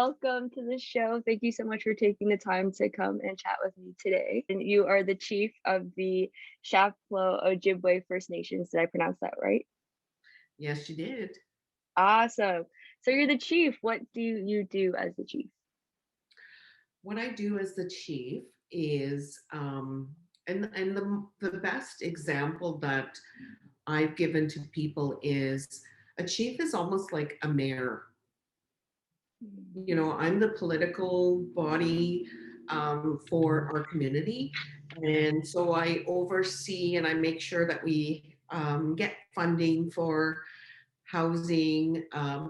welcome to the show. Thank you so much for taking the time to come and chat with me today. And you are the chief of the Chapleau Ojibwe First Nation. Did I pronounce that right? Yes, you did. Awesome. So you're the chief. What do you do as the chief? What I do as the chief is, and the best example that I've given to people is a chief is almost like a mayor. I'm the political body for our community. And so I oversee and I make sure that we get funding for housing,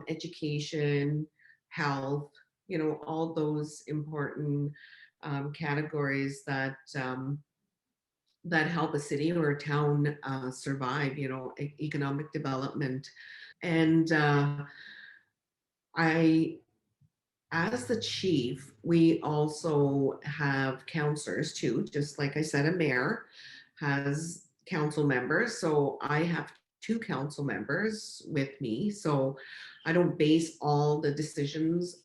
education, health, all those important categories that help a city or a town survive, economic development. And I as the chief, we also have counselors too. Just like I said, a mayor has council members. So I have two council members with me. So I don't base all the decisions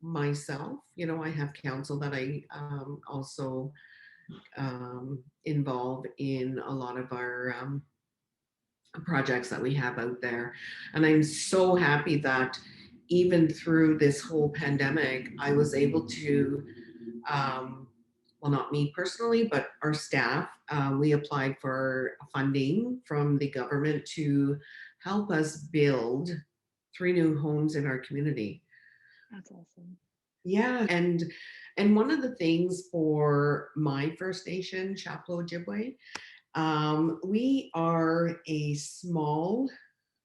myself. I have council that I also involve in a lot of our projects that we have out there. And I'm so happy that even through this whole pandemic, I was able to, well, not me personally, but our staff, we applied for funding from the government to help us build 3 new homes in our community. That's awesome. Yeah, and one of the things for my First Nation, Chapleau Ojibwe, we are a small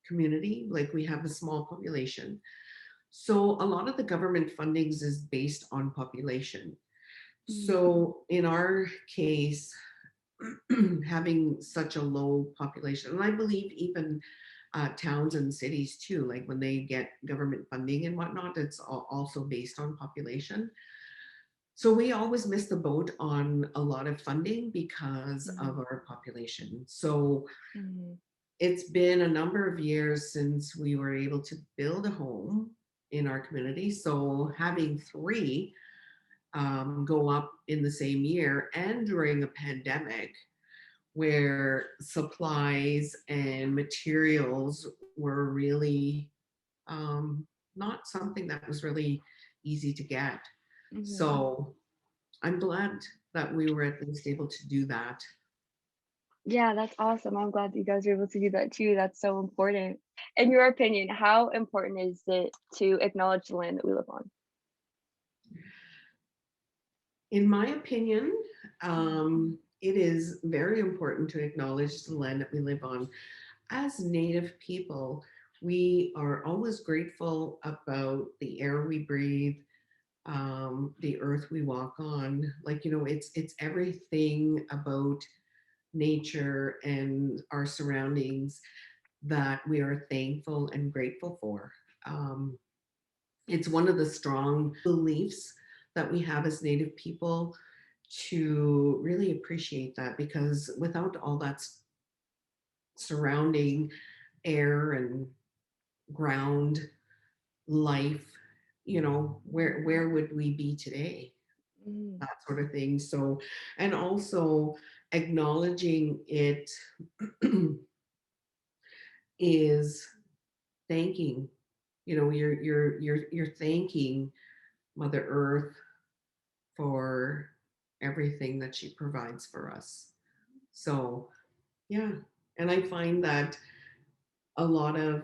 community, like we have a small population. So a lot of the government fundings is based on population. So in our case, having such a low population, and I believe even towns and cities too, like when they get government funding and whatnot, it's also based on population. So we always miss the boat on a lot of funding because of our population. So it's been a number of years since we were able to build a home in our community. So having three go up in the same year and during a pandemic where supplies and materials were really not something that was really easy to get. So I'm glad that we were at least able to do that. Yeah, that's awesome. I'm glad that you guys are able to do that too. That's so important. In your opinion, how important is it to acknowledge the land that we live on? In my opinion, it is very important to acknowledge the land that we live on. As Native people, we are always grateful about the air we breathe, the earth we walk on. Like, it's everything about nature and our surroundings that we are thankful and grateful for. Um, it's one of the strong beliefs that we have as Native people to really appreciate that, because without all that surrounding air and ground life, where would we be today? That sort of thing. So, and also acknowledging it is thanking, you're thanking Mother Earth for everything that she provides for us. So, yeah. And I find that a lot of,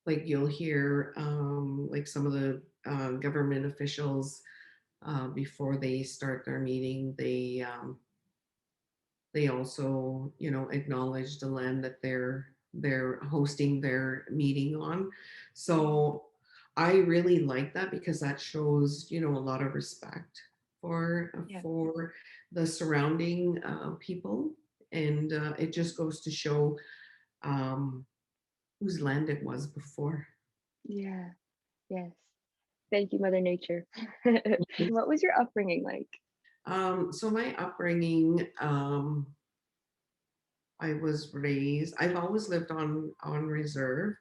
like, you'll hear, like, some of the government officials, before they start their meeting, they also, acknowledge the land that they're hosting their meeting on. So I really like that, because that shows, a lot of respect for for the surrounding people, and it just goes to show um, whose land it was before. Yeah. Yes. Thank you, Mother Nature. What was your upbringing like? So my upbringing, I've always lived on reserve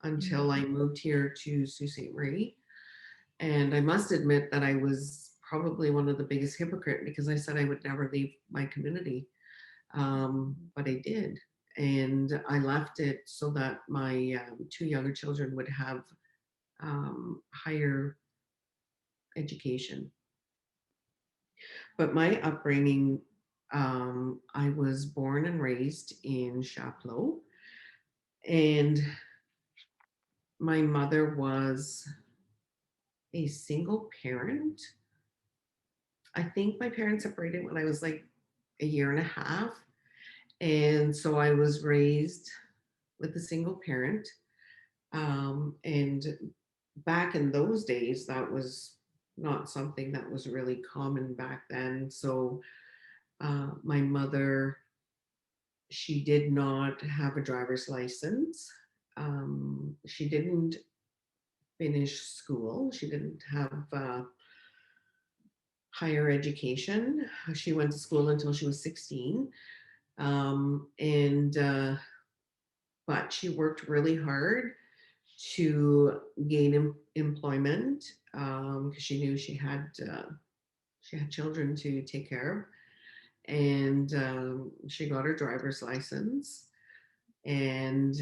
until I moved here to Sault Ste. Marie. And I must admit that I was probably one of the biggest hypocrite because I said I would never leave my community. But I did. And I left it so that my two younger children would have higher education. But my upbringing, I was born and raised in Chapleau, and my mother was a single parent. I think my parents separated when I was like a year and a half. And so I was raised with a single parent. And back in those days, that was not something that was really common back then. So my mother, she did not have a driver's license. She didn't finish school. She didn't have higher education. She went to school until she was 16. And But she worked really hard to gain employment because she knew she had children to take care of, and she got her driver's license. And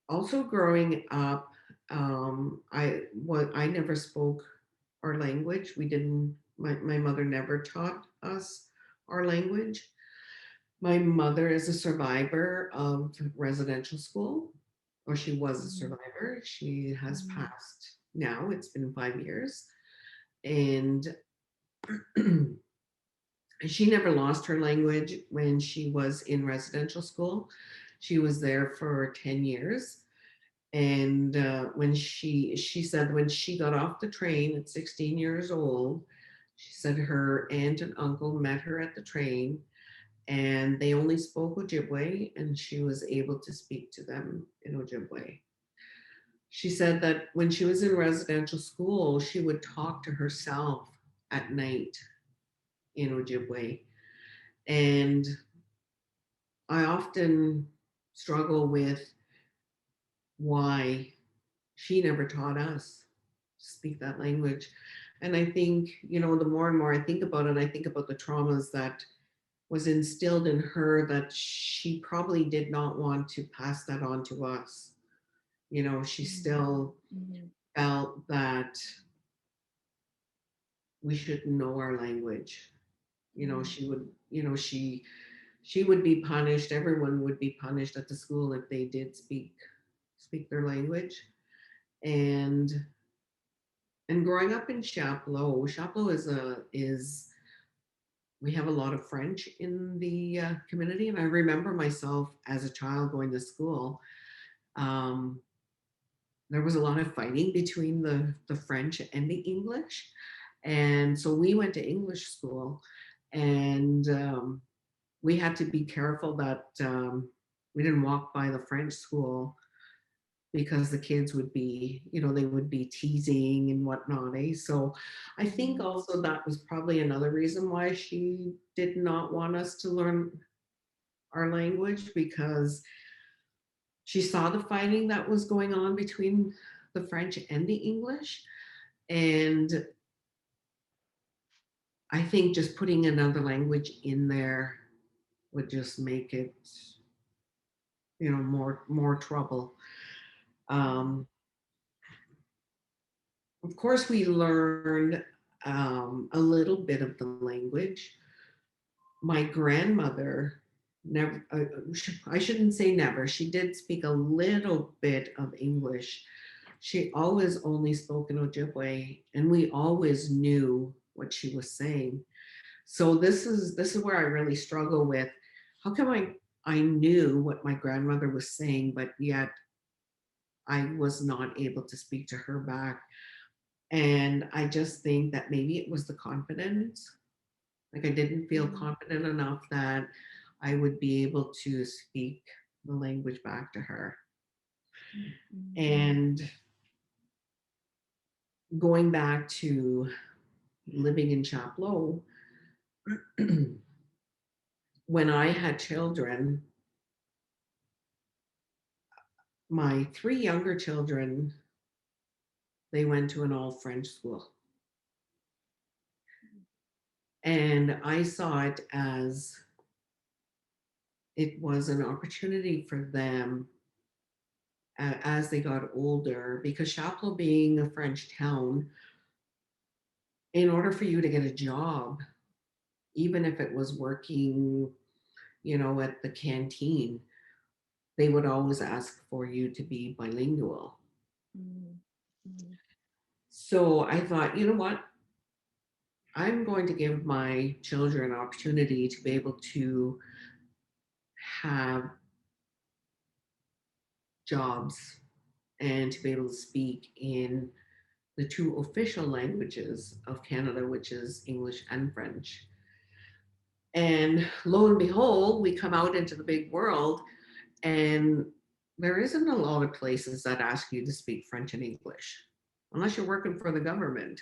also growing up, I never spoke our language. We didn't. My mother never taught us our language. My mother is a survivor of residential school, or she was a Mhm. survivor. She has Mhm. passed now, it's been 5 years. And she never lost her language when she was in residential school. She was there for 10 years. And when she said when she got off the train at 16 years old, she said her aunt and uncle met her at the train and they only spoke Ojibwe, and she was able to speak to them in Ojibwe. She said that when she was in residential school, she would talk to herself at night in Ojibwe. And I often struggle with why she never taught us to speak that language. And I think, the more and more I think about it, I think about the traumas that was instilled in her that she probably did not want to pass that on to us. She Mhm. still Mhm. felt that we should know our language. Mhm. She would, she would be punished. Everyone would be punished at the school if they did speak their language. And growing up in Chapleau is we have a lot of French in the community, and I remember myself as a child going to school. Um, there was a lot of fighting between the French and the English. And so we went to English school, and we had to be careful that we didn't walk by the French school because the kids would be, they would be teasing and whatnot. So I think Mhm. also that was probably another reason why she did not want us to learn our language, because she saw the fighting that was going on between the French and the English. And I think just putting another language in there would just make it, more trouble. Um, of course, we learned a little bit of the language. My grandmother never, I shouldn't say never, she did speak a little bit of English. She always only spoke in Ojibwe, and we always knew what she was saying. So this is where I really struggle with how come I knew what my grandmother was saying, but yet I was not able to speak to her back. And I just think that maybe it was the confidence. Like I didn't feel Mhm. confident enough that I would be able to speak the language back to her. Mhm. And going back to living in Chapleau, when I had children, my three younger children they went to an all French school. And I saw it as it was an opportunity for them as they got older, because Chapleau being a French town, in order for you to get a job, even if it was working, at the canteen, they would always ask for you to be bilingual. Mm-hmm. So I thought, you know what? I'm going to give my children an opportunity to be able to have jobs and to be able to speak in the two official languages of Canada, which is English and French. And lo and behold, we come out into the big world, and there isn't a lot of places that ask you to speak French and English, unless you're working for the government.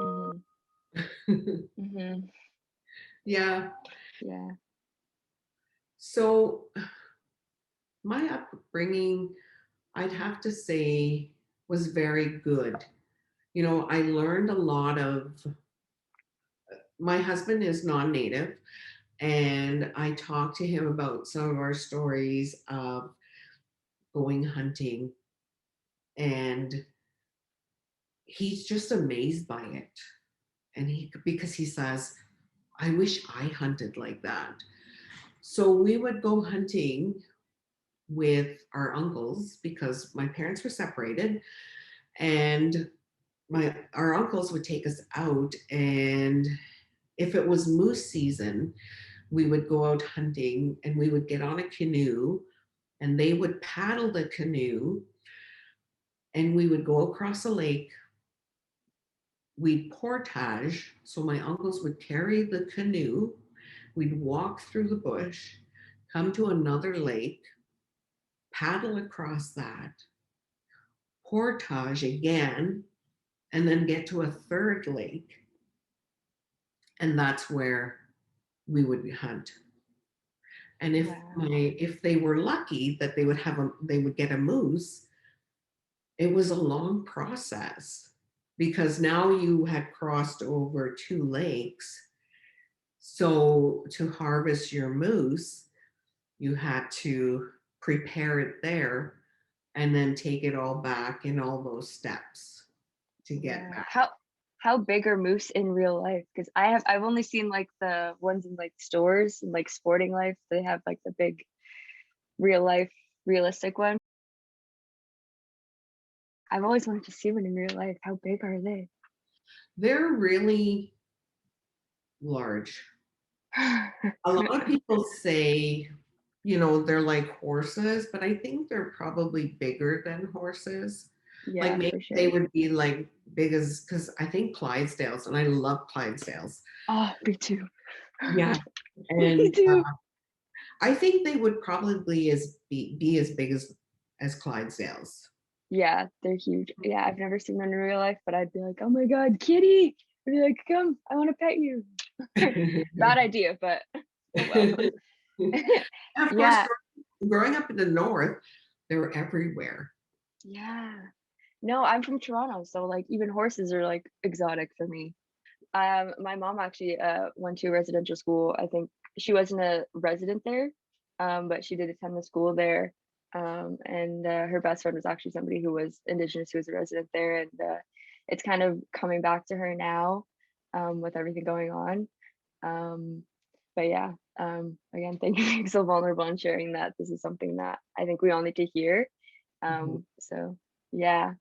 Mm-hmm. Mm-hmm. Yeah. Yeah. So my upbringing, I'd have to say, was very good. I learned a lot of, my husband is non-native, and I talked to him about some of our stories of going hunting, and he's just amazed by it. And because he says, I wish I hunted like that. So we would go hunting with our uncles because my parents were separated, and our uncles would take us out, and if it was moose season, we would go out hunting, and we would get on a canoe, and they would paddle the canoe, and we would go across a lake. We'd portage, so my uncles would carry the canoe. We'd walk through the bush, come to another lake, paddle across that, portage again, and then get to a third lake. And that's where we would hunt. And Wow. if they were lucky that they would get a moose, it was a long process because now you had crossed over two lakes. So to harvest your moose, you had to prepare it there and then take it all back in all those steps to get Yeah. back. How big are moose in real life? Because I've only seen like the ones in like stores and like sporting life. They have like the big real life realistic one. I've always wanted to see one in real life. How big are they? They're really large. A lot of people say, they're like horses, but I think they're probably bigger than horses. Like Yeah, maybe for they sure. would be like big as, because I think Clydesdales, and I love Clydesdales. Oh, me too. Yeah. Me And too. I think they would probably be as big as Clydesdales. Yeah, they're huge. Yeah, I've never seen one in real life, but I'd be like, oh my God, kitty. I'd be like, come, I want to pet you. Bad idea, but oh well. Of course, Yeah, growing up in the north, they're everywhere. yeah. No, I'm from Toronto, so like even horses are like exotic for me. My mom actually went to a residential school. I think she wasn't a resident there, but she did attend the school there. And her best friend was actually somebody who was Indigenous, who was a resident there, and it's kind of coming back to her now, with everything going on. Um, but yeah, again, thank you for being so vulnerable and sharing that. This is something that I think we all need to hear. Mhm. So yeah.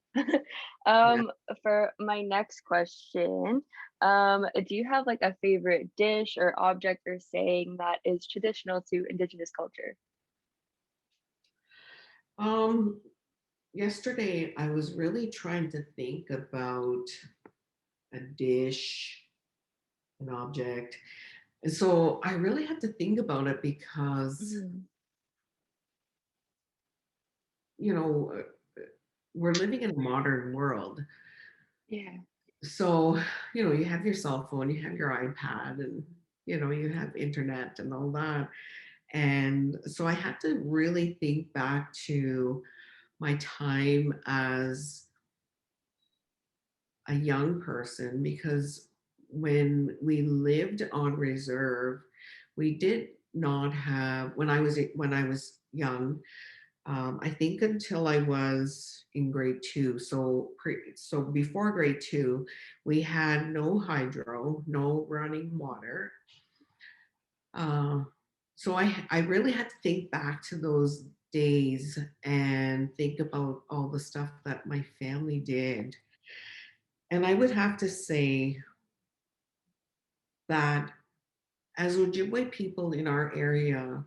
Yeah. For my next question, do you have like a favorite dish or object or saying that is traditional to Indigenous culture? Um, Yesterday I was really trying to think about a dish, an object. And so I really had to think about it because, Mm, you know, uh, we're living in a modern world. yeah. So, you have your cell phone, you have your iPad, and, you have internet and all that. And so I had to really think back to my time as a young person, because when we lived on reserve, we did not have, when I was young, I think until I was in grade two. So before grade two, we had no hydro, no running water. Uh, so I really had to think back to those days and think about all the stuff that my family did. And I would have to say that as Ojibwe people in our area,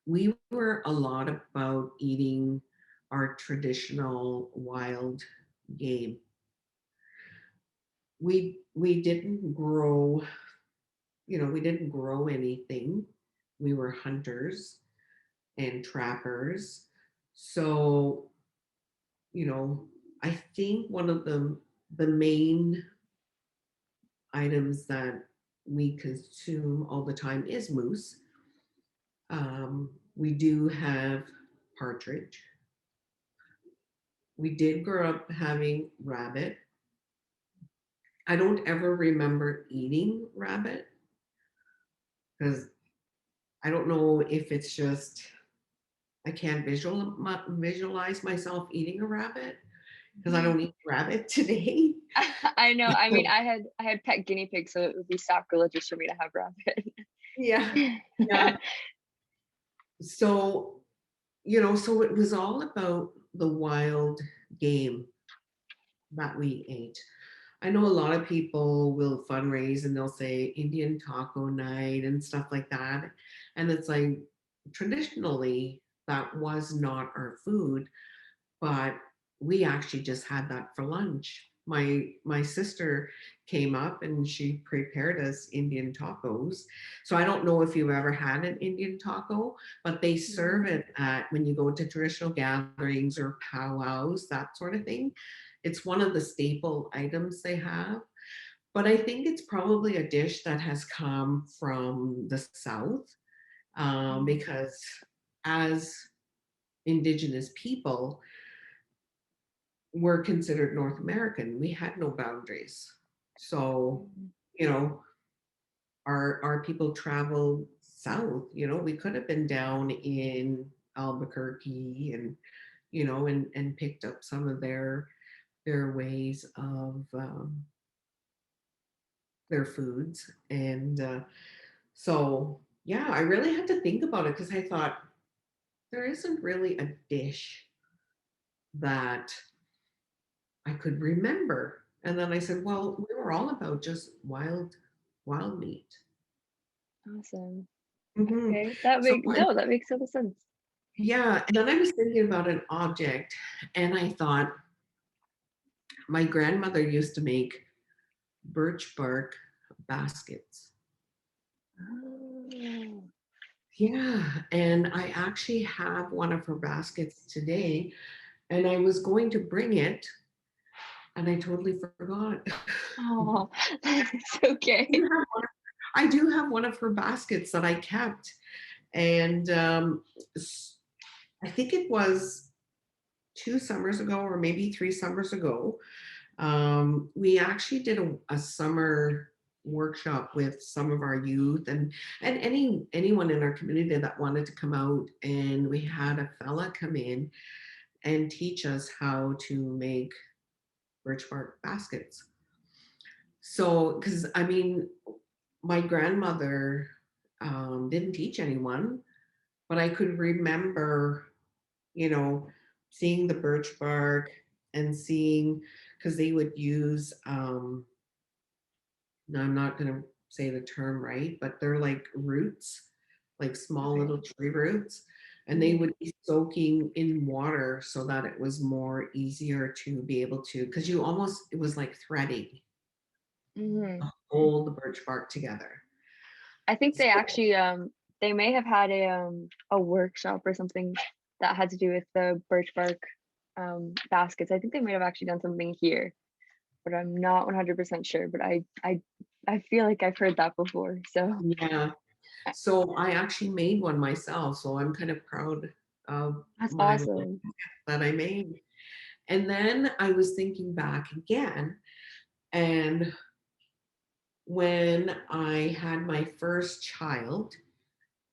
we were a lot about eating our traditional wild game. We didn't grow, we didn't grow anything. We were hunters and trappers. So, you know, I think one of the main items that we consume all the time is moose. We do have partridge. We did grow up having rabbit. I don't ever remember eating rabbit because I don't know if it's just I can't visualize myself eating a rabbit because I don't eat rabbit today. I know. I mean, I had pet guinea pigs, so it would be sacrilegious for me to have rabbit. Yeah, yeah. So, so it was all about the wild game that we ate. I know a lot of people will fundraise and they'll say Indian taco night and stuff like that. And it's like traditionally that was not our food, but we actually just had that for lunch. My sister came up and she prepared us Indian tacos. So I don't know if you've ever had an Indian taco, but they serve it at when you go to traditional gatherings or powwows, that sort of thing. It's one of the staple items they have. But I think it's probably a dish that has come from the South because as Indigenous people, we're considered North American. We had no boundaries. So, you know, our people traveled south. We could have been down in Albuquerque and, and picked up some of their ways of their foods. And so, yeah, I really had to think about it because I thought there isn't really a dish that I could remember. And then I said, well, we were all about just wild meat. Awesome. Hmm. Okay. That So makes no, that makes total sense. yeah, and then I was thinking about an object, and I thought my grandmother used to make birch bark baskets. Oh. Yeah, and I actually have one of her baskets today, and I was going to bring it, and I totally forgot. Oh, it's okay. I do have one of her baskets that I kept. And I think it was 2 summers ago, or maybe 3 summers ago, we actually did a summer workshop with some of our youth and anyone in our community that wanted to come out. And we had a fella come in and teach us how to make birch bark baskets. So, because I mean, my grandmother didn't teach anyone, but I could remember, you know, seeing the birch bark and seeing because they would use now I'm not gonna say the term right, but they're like roots, like small Okay. little tree roots, and they Mhm. would be soaking in water so that it was more easier to be able to because it was like threading Mhm. all the birch bark together. I think they So, actually they may have had a workshop or something that had to do with the birch bark baskets. I think they may have actually done something here, but I'm not 100% sure. But I feel like I've heard that before. So yeah. So I actually made one myself. So I'm kind of proud of that's my little awesome. that I made. And then I was thinking back again, and when I had my first child,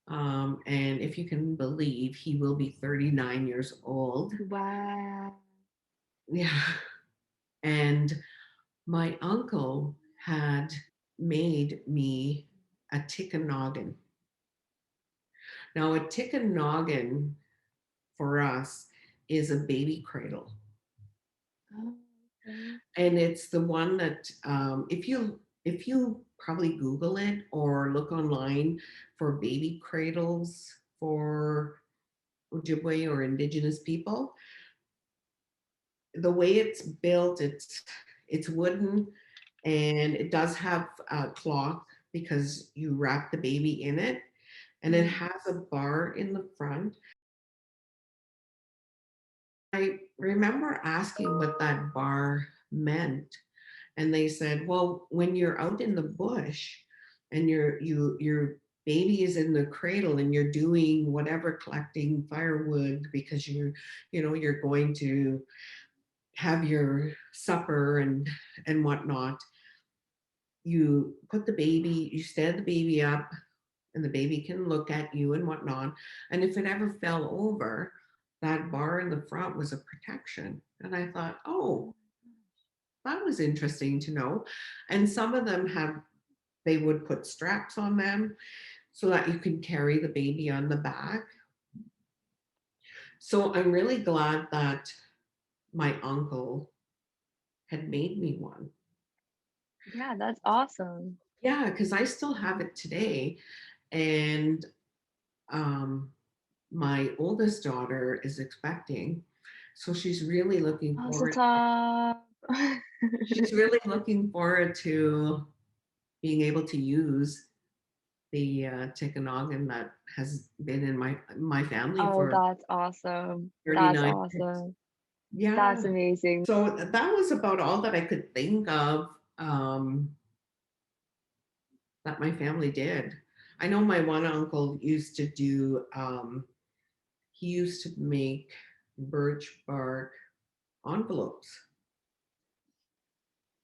and if you can believe, he will be 39 years old. Wow. Yeah. And my uncle had made me a tickanoggin. Now, a tickanoggin for us is a baby cradle. Oh, okay. And it's the one that if you probably Google it or look online for baby cradles for Ojibwe or Indigenous people, the way it's built, it's wooden and it does have cloth because you wrap the baby in it, and it Mhm. has a bar in the front. I remember asking what that bar meant, and they said, "Well, when you're out in the bush and your baby is in the cradle and you're doing whatever, collecting firewood because you're going to have your supper and whatnot, you put the baby, you stand the baby up, and the baby can look at you and whatnot. And if it ever fell over, that bar in the front was a protection." And I thought, oh, that was interesting to know. And some of them they would put straps on them so that you can carry the baby on the back. So I'm really glad that my uncle had made me one. Yeah, that's awesome. Yeah, because I still have it today. And um, my oldest daughter is expecting. So Mazel tov. she's really looking forward to being able to use the Tikanagan that has been in my family Oh, for that's awesome. That's 39 years. awesome. Yeah. That's amazing. So that was about all that I could think of that my family did. I know my one uncle used to do, he used to make birch bark envelopes.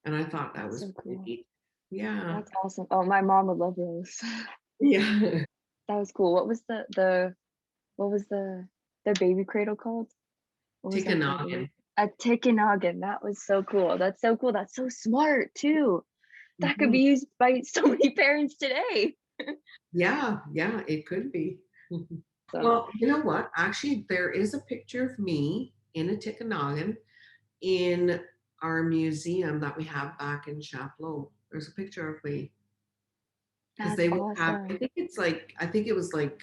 And I thought that That's was so pretty cool. neat. Yeah. That's awesome. Oh, my mom would love those. Yeah. That was cool. What was the what was the baby cradle called? What was that called again? Tikanagan. A Tickanoggin. That was so cool. That's so cool. That's so smart too. That could Mhm. be used by so many parents today. Yeah. Yeah. It could be. So Well, you know what? Actually, there is a picture of me in a Tikanagan in our museum that we have back in Chapleau. There's a picture of me because that's they will have, awesome. I think it was like,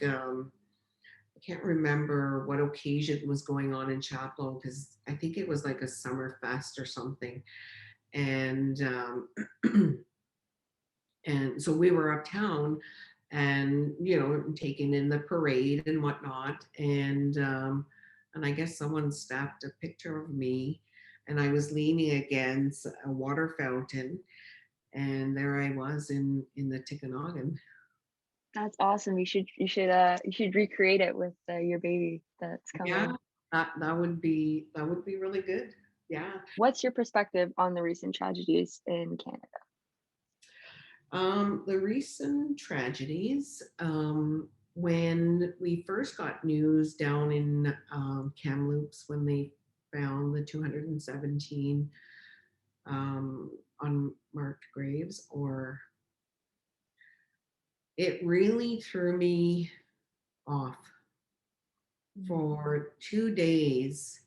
I can't remember what occasion was going on in Chapleau because I think it was like a summer fest or something. And, and so we were uptown and, taking in the parade and whatnot. And I guess someone snapped a picture of me and I was leaning against a water fountain and there I was in the Tikanagan. That's awesome. You should recreate it with your baby that's Yeah, coming. that would be really good. Yeah. What's your perspective on the recent tragedies in Canada? The recent tragedies, when we first got news down in Kamloops when they found the 217 unmarked graves, or it really threw me off. Mhm. For 2 days.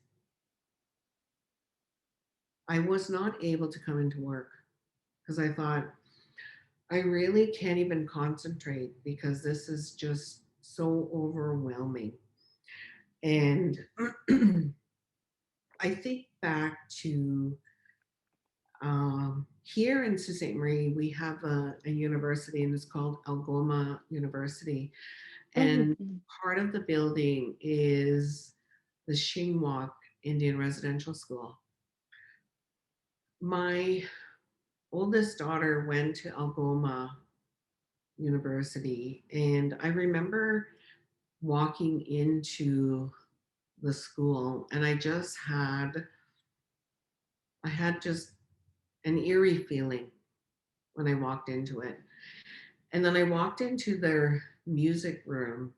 I was not able to come into work because I thought, I really can't even concentrate because this is just so overwhelming. And I think back to here in Sault Ste. Marie, we have a university and it's called Algoma University. And Mhm. part of the building is the Shingwalk Indian Residential School. My oldest daughter went to Algoma University, and I remember walking into the school, and I just had I had just an eerie feeling when I walked into it. And then I walked into their music room,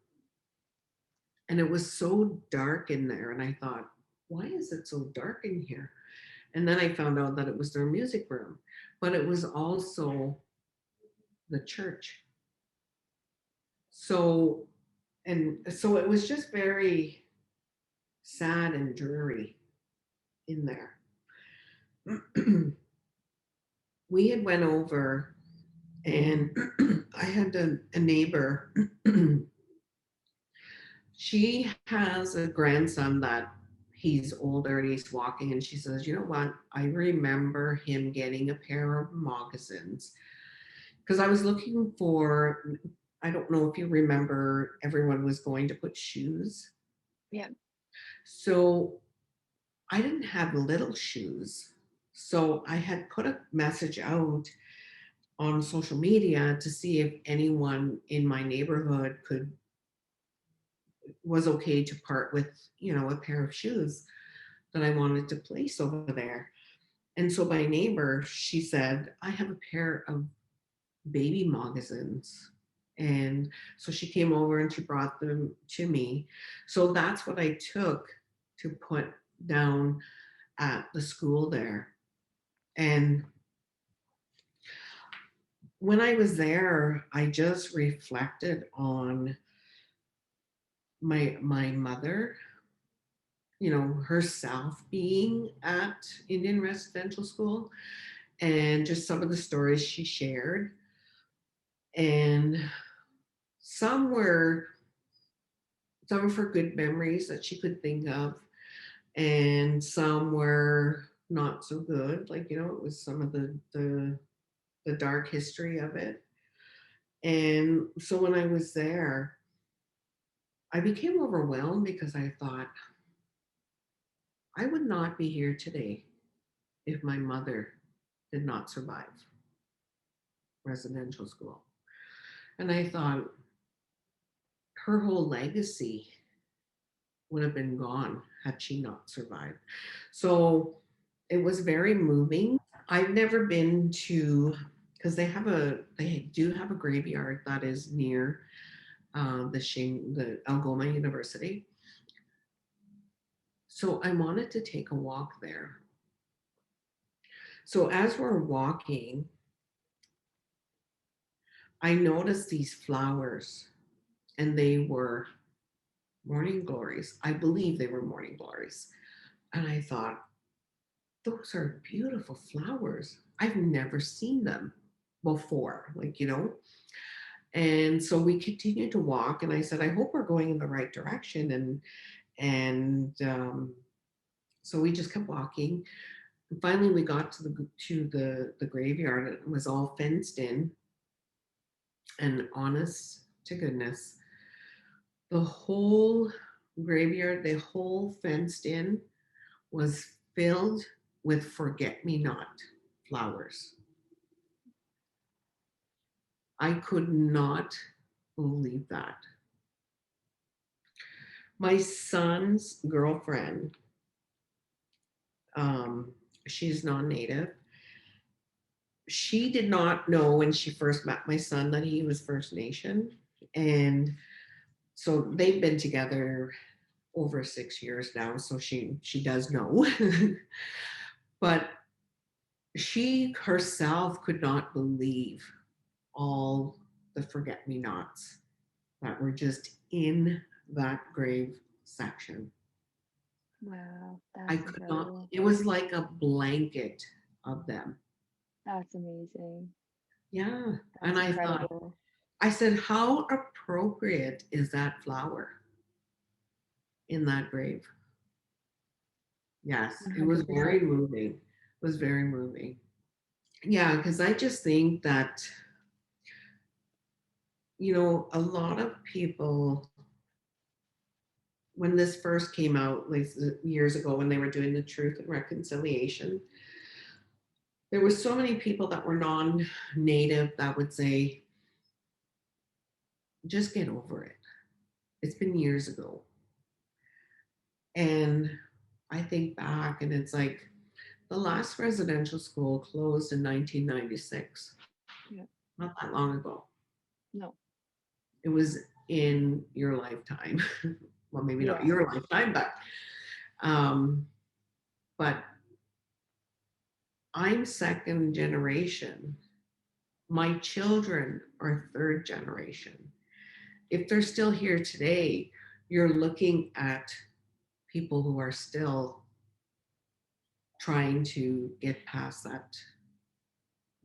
and it was so dark in there. And I thought, why is it so dark in here? And then I found out that it was their music room, but it was also the church. So, and so it was just very sad and dreary in there. We had went over, and I had a neighbor. She has a grandson that he's older and he's walking, and she says, you know what, I remember him getting a pair of moccasins, because I was looking for, I don't know if you remember, everyone was going to put shoes. Yeah. So I didn't have little shoes. So I had put a message out on social media to see if anyone in my neighborhood could was okay to part with, a pair of shoes that I wanted to place over there. And so my neighbor, she said, I have a pair of baby moccasins. And so she came over and she brought them to me. So that's what I took to put down at the school there. And when I was there, I just reflected on my mother, herself being at Indian residential school, and just some of the stories she shared. And some were some of her good memories that she could think of, and some were not so good. Like, it was some of the dark history of it. And so when I was there, I became overwhelmed because I thought I would not be here today if my mother did not survive residential school. And I thought her whole legacy would have been gone had she not survived. So it was very moving. I've never been to, because they do have a graveyard that is near the Algoma University. So I wanted to take a walk there. So as we're walking, I noticed these flowers, and they were morning glories. I believe they were morning glories. And I thought, those are beautiful flowers. I've never seen them before, And so we continued to walk, and I said, I hope we're going in the right direction. And so we just kept walking. And finally, we got to the graveyard, and it was all fenced in. And honest to goodness, the whole graveyard, the whole fenced in, was filled with forget me not flowers. I could not believe that. My son's girlfriend, um, she's non native. She did not know when she first met my son that he was First Nation. And so they've been together over 6 years now. So she does know. But she herself could not believe all the forget me nots that were just in that grave section. Wow, I that's could not, incredible. it was like a blanket of them. That's amazing. Yeah. And That's I thought, incredible. I said, how appropriate is that flower in that grave? Yes, it was very 100%. moving. It was very moving. Yeah, because I just think that, a lot of people, when this first came out, like years ago, when they were doing the Truth and Reconciliation, there were so many people that were non-native that would say, just get over it. It's been years ago. And I think back, and it's like, The last residential school closed in 1996, Yeah. not that long ago. No. It was in your lifetime. Well, maybe not Yeah. your lifetime, um, but I'm second generation. My children are third generation. If they're still here today, you're looking at people who are still trying to get past that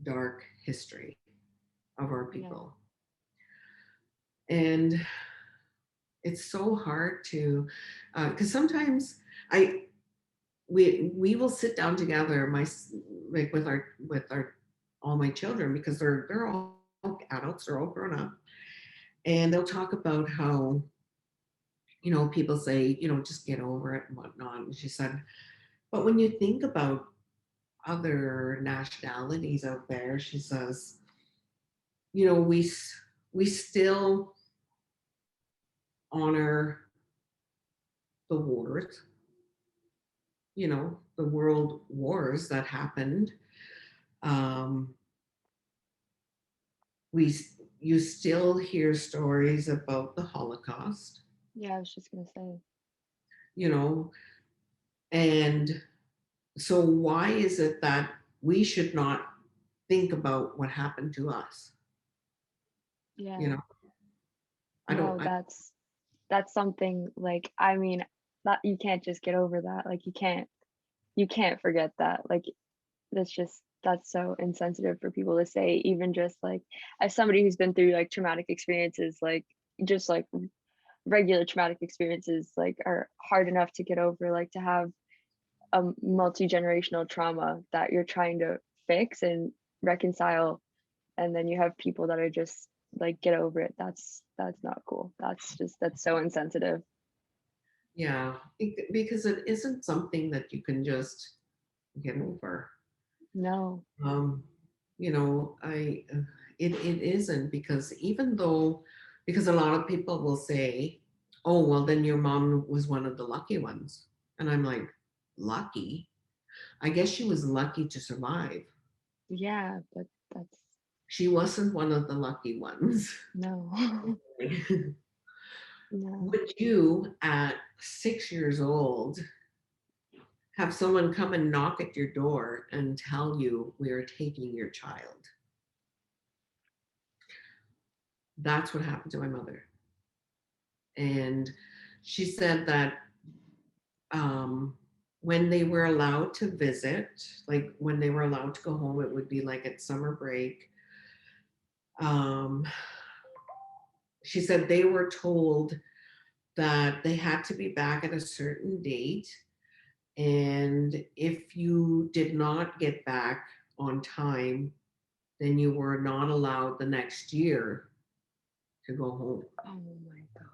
dark history of our Yeah. people. And it's so hard to, because sometimes I, we will sit down together, like with our all my children, because they're all adults, they're all grown up, and they'll talk about how, people say, just get over it and whatnot. And she said, but when you think about other nationalities out there, she says, we still honor the wars, the world wars that happened. Um, we you still hear stories about the Holocaust, Yeah. I was just gonna say. you know, and so why is it that we should not think about what happened to us? You Yeah. know, I don't. No, that's something like, I mean, that you can't just get over that. Like you can't forget that. Like that's so insensitive for people to say, even just like as somebody who's been through like traumatic experiences, like just like regular traumatic experiences like are hard enough to get over, like to have a multi-generational trauma that you're trying to fix and reconcile, and then you have people that are just like get over it. That's not cool. That's so insensitive. Yeah, because it isn't something that you can just get over. No. Um, I it isn't, because even though, because a lot of people will say, "Oh, well, then your mom was one of the lucky ones," and I'm like, "Lucky? I guess she was lucky to survive. Yeah, but that's She wasn't one of the lucky ones." no. No. Would you, at 6 years old, have someone come and knock at your door and tell you we are taking your child? That's what happened to my mother. And she said that, um, when they were allowed to visit, like when they were allowed to go home, it would be like at summer break. Um, she said they were told that they had to be back at a certain date. And if you did not get back on time, then you were not allowed the next year to go home. Oh my God.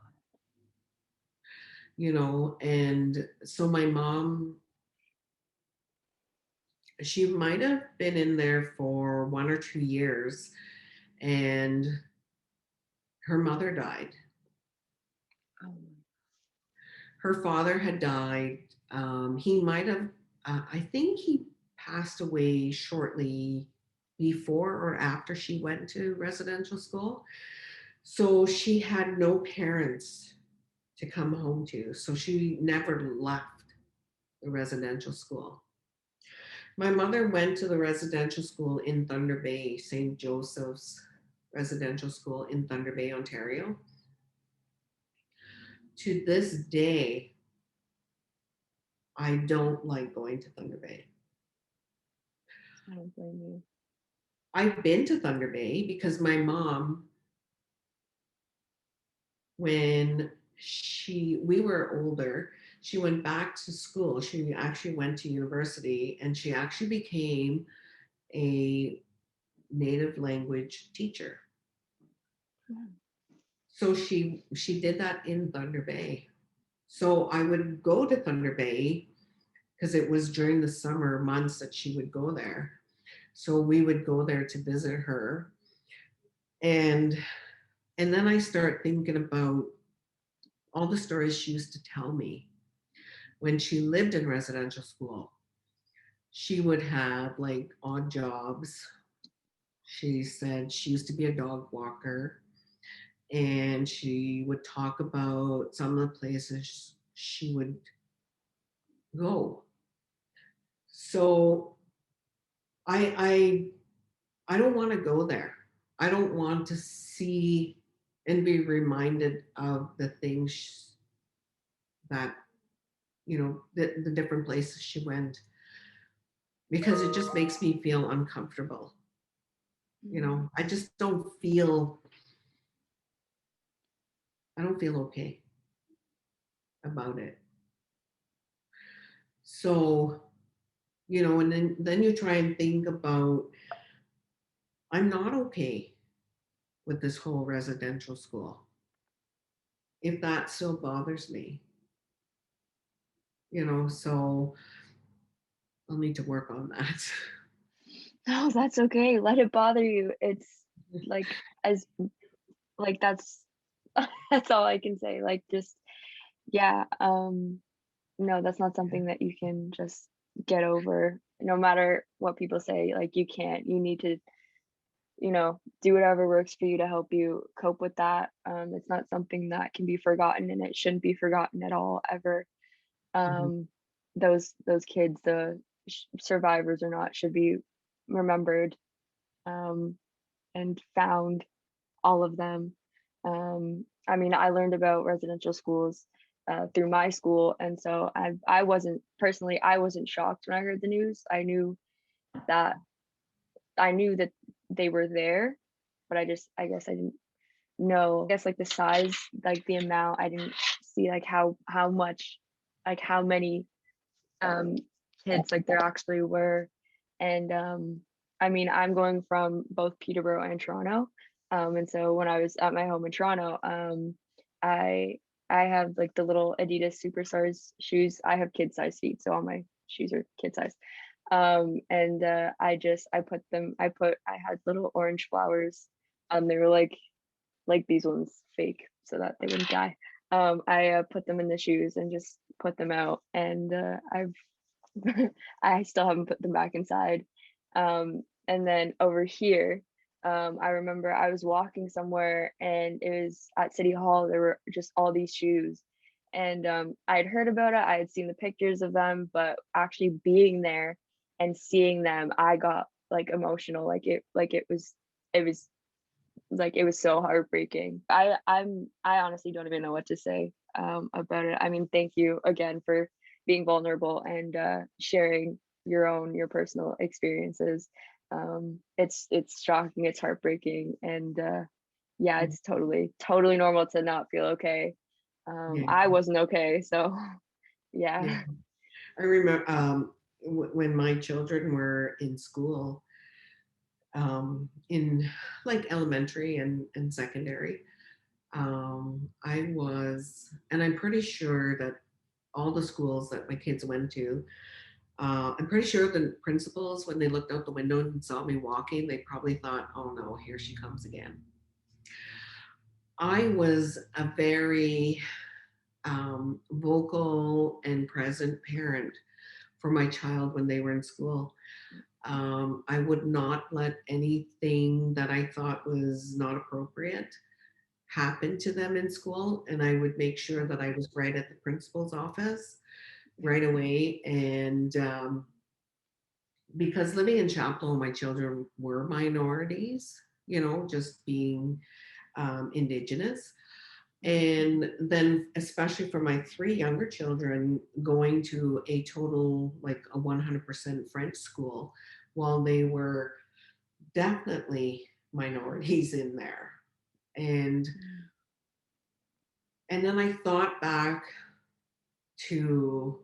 And so my mom, she might have been in there for 1 or 2 years, and her mother died. Oh my. Her father had died. He might have, I think he passed away shortly before or after she went to residential school. So she had no parents to come home to. So she never left the residential school. My mother went to the residential school in Thunder Bay, St. Joseph's Residential School in Thunder Bay, Ontario. To this day, I don't like going to Thunder Bay. I don't blame you. I've been to Thunder Bay because my mom, when we were older, she went back to school. She actually went to university, and she actually became a native language teacher. Yeah. So she did that in Thunder Bay. So I would go to Thunder Bay because it was during the summer months that she would go there. So we would go there to visit her. And and then I start thinking about all the stories she used to tell me when she lived in residential school. she would have like odd jobs. She said she used to be a dog walker, and she would talk about some of the places she would go. So I don't want to go there. I don't want to see and be reminded of the things that, the different places she went, because it just makes me feel uncomfortable. Mm. I just I don't feel okay about it. So, and then you try and think about, I'm not okay with this whole residential school. If that still bothers me, so I'll need to work on that. No, that's okay. Let it bother you. It's like as like that's that's all I can say. Like just yeah, no, that's not something that you can just get over. No matter what people say, like you can't. You need to, do whatever works for you to help you cope with that. It's not something that can be forgotten, and it shouldn't be forgotten at all ever. Mhm, Um, those kids, the survivors or not, should be remembered, um, and found, all of them. I mean, I learned about residential schools through my school, and so I wasn't personally, I wasn't shocked when I heard the news. That I knew that they were there, but I guess I didn't know. I guess like the size, like the amount, I didn't see like how much, like how many um kids like there actually were. And I mean, I'm going from both Peterborough and Toronto. And so when I was at my home in Toronto, I I have like the little Adidas Superstars shoes. I have kid size feet, so all my shoes are kid size. And I had little orange flowers. They were like these ones fake so that they wouldn't die. I put them in the shoes and just put them out, and I've I still haven't put them back inside. And then over here, I remember I was walking somewhere and it was at City Hall. There were just all these shoes. And I had heard about it, I had seen the pictures of them, but actually being there and seeing them, I got like emotional. It was it was so heartbreaking. I honestly don't even know what to say about it. I mean, thank you again for being vulnerable and sharing your personal experiences. It's shocking, it's heartbreaking, and yeah, mhm. it's totally normal to not feel okay. Yeah, I wasn't okay, so yeah. yeah. I remember when my children were in school, in like elementary and secondary. And I'm pretty sure that all the schools that my kids went to, I'm pretty sure the principals, when they looked out the window and saw me walking, they probably thought, oh no, here she comes again. I was a very vocal and present parent for my child when they were in school. I would not let anything that I thought was not appropriate happen to them in school. And I would make sure that I was right at the principal's office right away. And because living in Chapleau, my children were minorities, just being Indigenous. And then, especially for my three younger children, going to a total, like a 100% French school, while they were definitely minorities in there. And Mm. and then I thought back to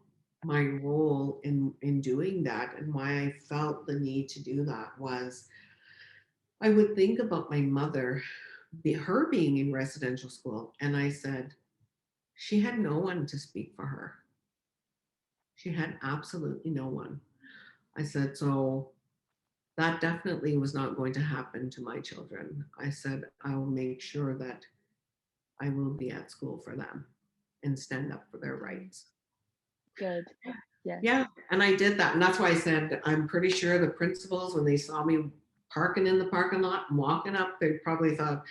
my role in doing that, and why I felt the need to do that was I would think about my mother, her being in residential school, and I said she had no one to speak for her. She had absolutely no one. I said, so that definitely was not going to happen to my children. I said, I will make sure that I will be at school for them and stand up for their Mm. rights. Good. Yes. Yeah, and I did that. And that's why I said I'm pretty sure the principals, when they saw me parking in the parking lot and walking up, they probably thought,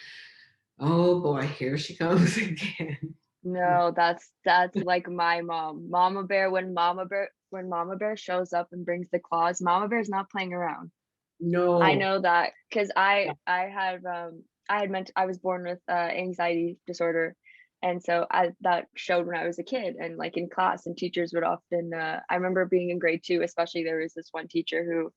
oh boy, here she comes again. No, that's like my mom. Mama Bear, when Mama Bear shows up and brings the claws, Mama Bear's not playing around. I No. know that because Yeah. I was born with anxiety disorder, and so that showed when I was a kid, and like in class, and teachers would often. I remember being in grade 2, especially there was this one teacher who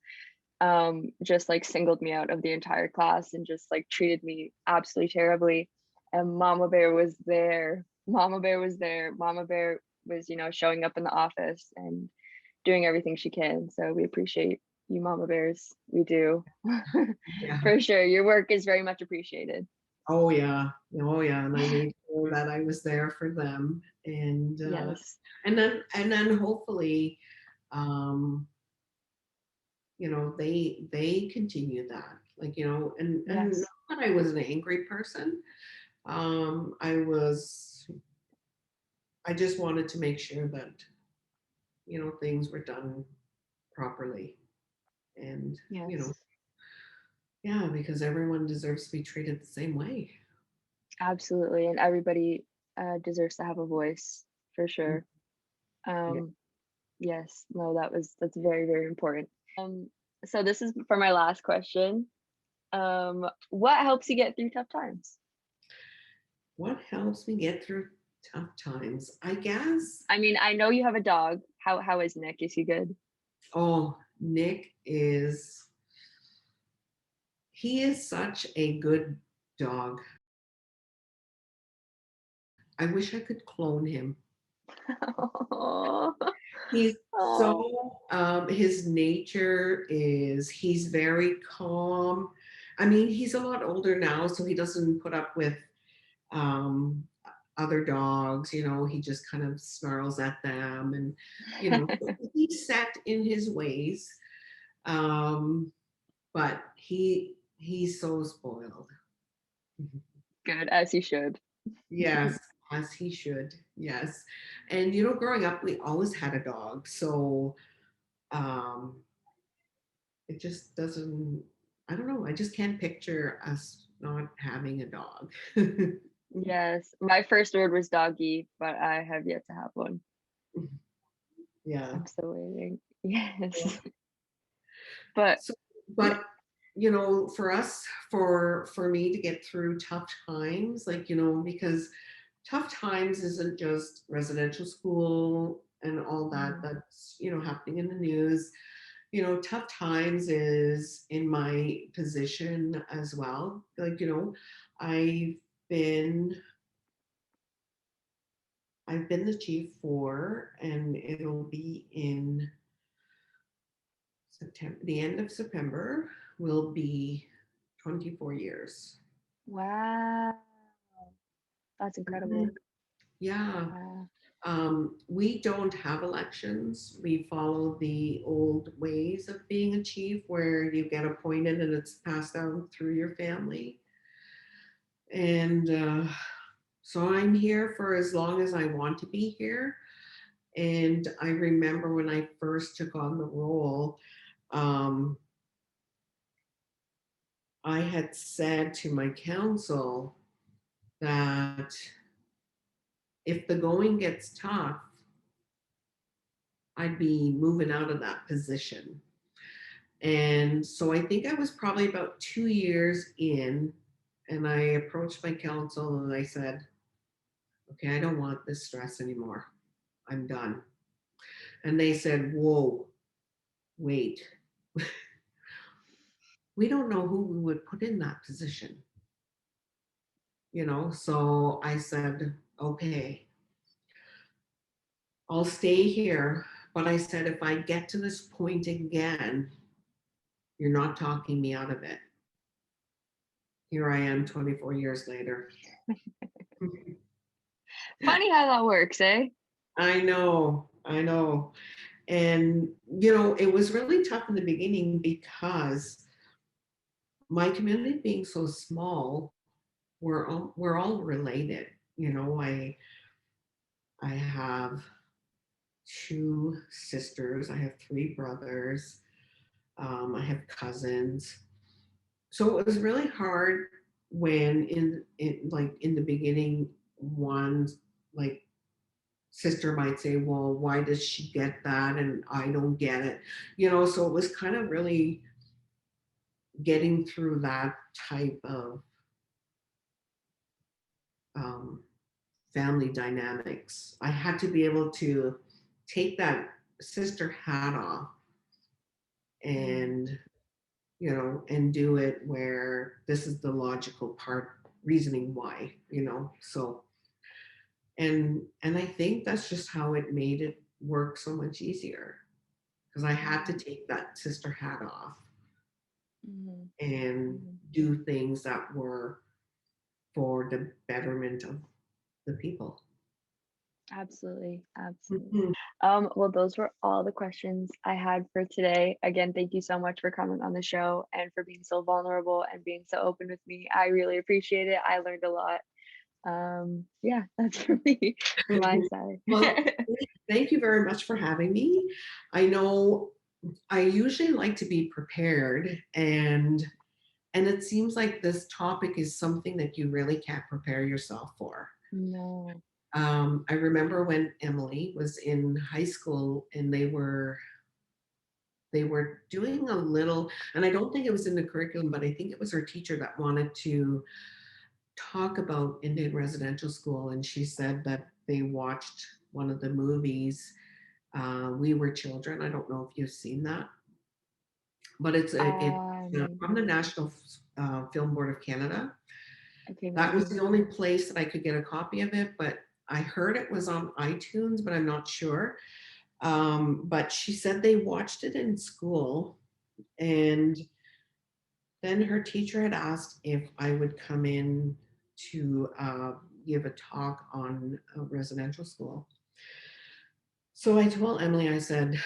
just like singled me out of the entire class and just like treated me absolutely terribly. And Mama Bear was there. Mama Bear was there. Mama Bear was, showing up in the office and doing everything she can. So we appreciate you, Mama Bears. We do. Yeah. For sure. Your work is very much appreciated. Oh yeah. Oh yeah. And I made sure that I was there for them. Yes. And then hopefully um they continue that, like, and not Yes. that I was an angry person. I just wanted to make sure that things were done properly, and Yes. yeah, because everyone deserves to be treated the same way. Absolutely. And everybody deserves to have a voice for Mm. sure. Yeah. Um, Yes, no, that's very, very important. So this is for my last question. What helps you get through tough times? What helps me get through tough times, I guess? I mean, I know you have a dog. How is Nick? Is he good? Oh, Nick is he is such a good dog. I wish I could clone him. Oh, He's oh, so his nature is he's very calm. I mean, he's a lot older now, so he doesn't put up with um other dogs. He just kind of snarls at them, and he's set in his ways. Um, but he's so spoiled. good as he should. Yes, as he should. Yes. And growing up, we always had a dog. So um it just doesn't, I don't know, I just can't picture us not having a dog. Yes, my first word was doggy, but I have yet to have one. Yeah. I'm still waiting. Yes, but So, yeah, but for us, for me to get through tough times, like, because tough times isn't just residential school and all that mm, that's happening in the news. Tough times is in my position as well. Like, I've been I've been the chief for, and it'll be in September, the end of September will be 24 years. wow, that's incredible. Mhm. Yeah. Wow. We don't have elections. We follow the old ways of being a chief where you get appointed and it's passed down through your family. And so I'm here for as long as I want to be here. And I remember when I first took on the role, um, I had said to my council that if the going gets tough, I'd be moving out of that position. And so I think I was probably about 2 years in, and I approached my council and I said, okay, I don't want this stress anymore. I'm done. And they said, whoa, wait, we don't know who we would put in that position. So I said, okay, I'll stay here. But I said, if I get to this point again, you're not talking me out of it. Here I am 24 years later. Funny how that works, eh? I know, I know. And, it was really tough in the beginning because my community being so small, we're all related. I have 2 sisters. I have 3 brothers. I have cousins. So it was really hard when in the beginning, one like sister might say, well, why does she get that and I don't get it? So it was kind of really getting through that type of um, family dynamics. I had to be able to take that sister hat off Mm, and and do it where this is the logical part, reasoning why, so and I think that's just how it made it work so much easier, because I had to mm, take that sister hat off mm, and mm. do things that were for the betterment of the people. Absolutely, absolutely. Mhm. Well, those were all the questions I had for today. Again, thank you so much for coming on the show and for being so vulnerable and being so open with me. I really appreciate it. I learned a lot. Yeah, that's for me from my side. Well, thank you very much for having me. I know I usually like to be prepared, and it seems like this topic is something that you really can't prepare yourself for. No. I remember when Emily was in high school and they were doing a little, and I don't think it was in the curriculum, but I think it was her teacher that wanted to talk about Indian residential school, and she said that they watched one of the movies, We Were Children. I don't know if you've seen that, but it's from the Maybe. National Film Board of Canada. Okay, That was maybe. the only place that I could get a copy of it, but I heard it was on iTunes, but I'm not sure. But she said they watched it in school, and then her teacher had asked if I would come in to give a talk on a residential school. So I told Emily, I said,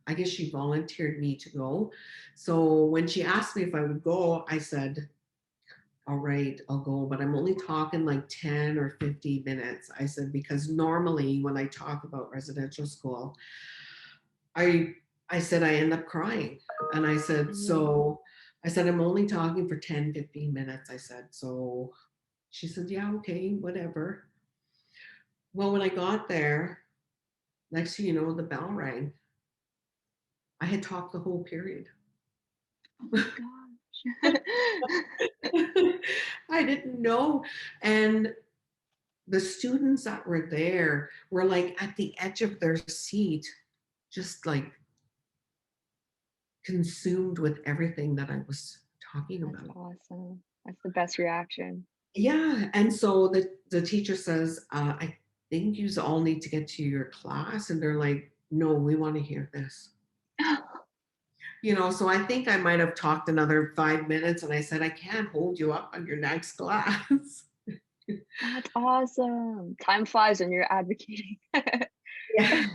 I guess she volunteered me to go. So when she asked me if I would go, I said, all right, I'll go, but I'm only talking like 10 or 15 minutes. I said, because normally when I talk about residential school, I I said I end up crying. And I said, Mhm. I'm only talking for 10, 15 minutes. I said, so she said, yeah, okay, whatever. Well, when I got there, next thing you know, the bell rang. I had talked the whole period. Oh my gosh. I didn't know. And the students that were there were like at the edge of their seat, just like consumed with everything that I was talking That's about. awesome. That's the best reaction. Yeah, and so the teacher says, I think you all need to get to your class, and they're like, no, we want to hear this. So I think I might have talked another 5 minutes, and I said, I can't hold you up on your next class. That's awesome. Time flies when you're advocating. Yeah.